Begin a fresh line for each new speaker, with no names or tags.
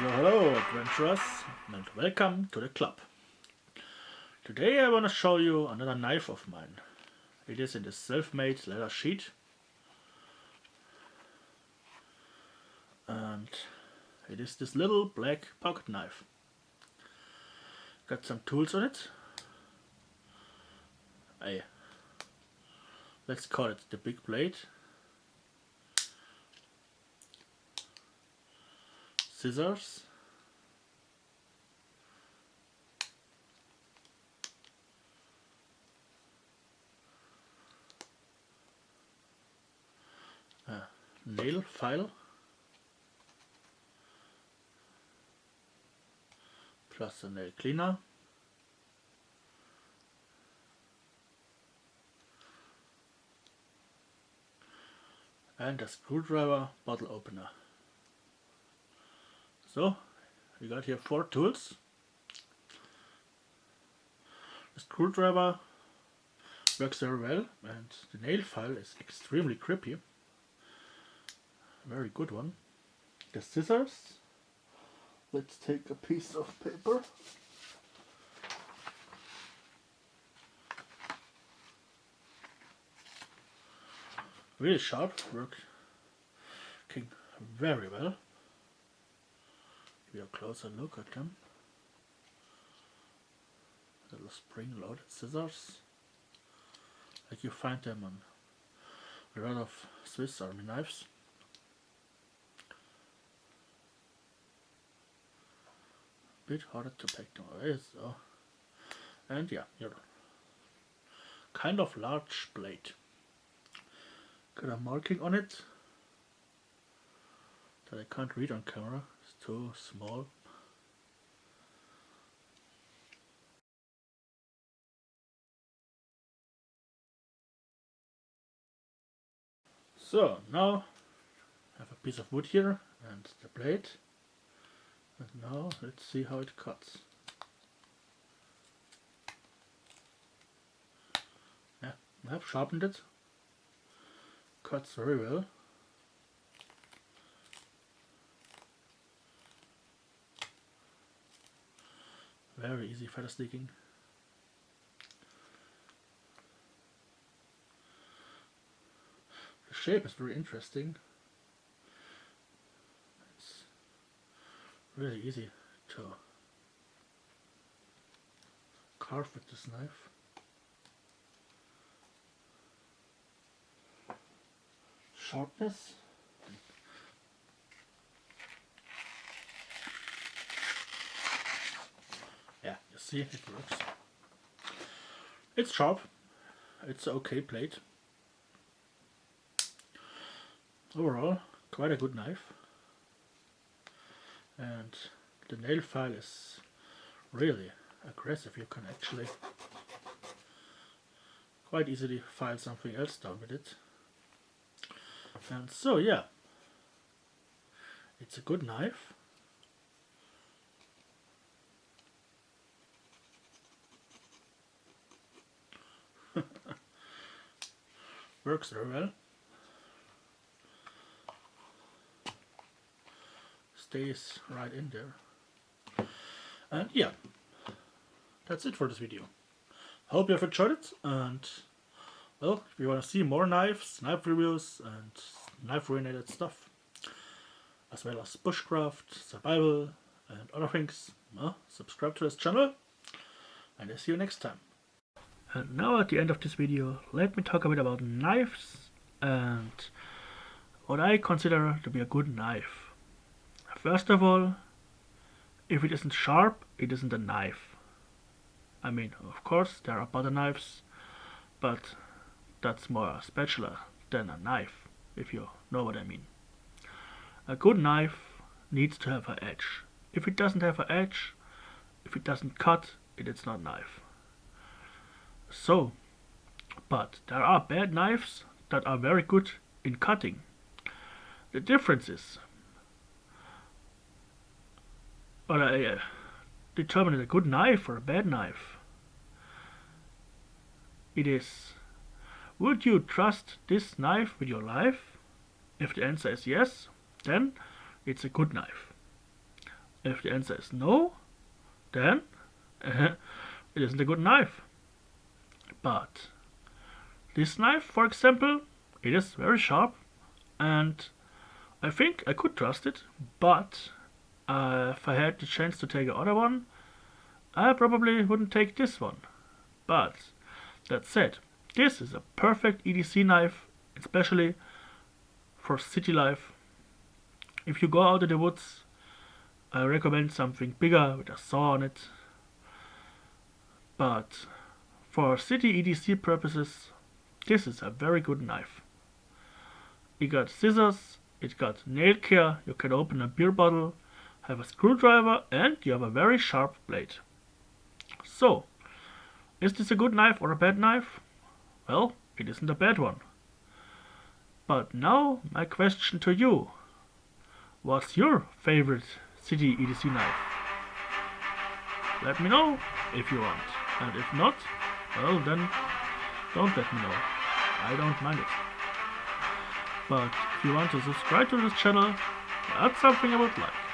So hello adventurers and welcome to the club. Today I want to show you another knife of mine. It is in the self-made leather sheet and it is this little black pocket knife. Got some tools on it. Let's call it the big blade. Scissors. Nail file. Plus a nail cleaner. And a screwdriver bottle opener. So, we got here 4 tools. The screwdriver works very well and the nail file is extremely grippy. Very good one. The scissors. Let's take a piece of paper. Really sharp, working very well. Give you a closer look at them. Little spring-loaded scissors, like you find them on a lot of Swiss Army knives. Bit harder to pack them away, so. And yeah, your kind of large blade. Got a marking on it that I can't read on camera, it's too small. So now I have a piece of wood here and the blade, and now let's see how it cuts. Yeah, I have sharpened it. Cuts very well. Very easy feather sticking. The shape is very interesting. It's really easy to carve with this knife. Sharpness. Yeah, you see it works. It's sharp. It's an okay blade. Overall, quite a good knife. And the nail file is really aggressive. You can actually quite easily file something else down with it. And so yeah, it's a good knife. Works very well. Stays right in there. And yeah, that's it for this video. Hope you have enjoyed it, and well, if you want to see more knives, knife reviews and knife related stuff, as well as bushcraft, survival and other things, well, subscribe to this channel and I'll see you next time. And now at the end of this video, let me talk a bit about knives and what I consider to be a good knife. First of all, if it isn't sharp, it isn't a knife. I mean, of course, there are butter knives, but that's more a spatula than a knife, if you know what I mean. A good knife needs to have an edge. If it doesn't have an edge, if it doesn't cut, it's not a knife. So, but there are bad knives that are very good in cutting. The difference is, or I determine a good knife or a bad knife. It is, would you trust this knife with your life? If the answer is yes, then it's a good knife. If the answer is no, then it isn't a good knife. But this knife, for example, it is very sharp, and I think I could trust it, but if I had the chance to take another one, I probably wouldn't take this one. But that said, this is a perfect EDC knife, especially for city life. If you go out in the woods, I recommend something bigger with a saw on it. But for city EDC purposes, this is a very good knife. It got scissors, it got nail care, you can open a beer bottle, have a screwdriver, and you have a very sharp blade. So, is this a good knife or a bad knife? Well, it isn't a bad one. But now my question to you. What's your favorite city EDC knife? Let me know if you want. And if not, well then, don't let me know. I don't mind it. But if you want to subscribe to this channel, that's something I would like.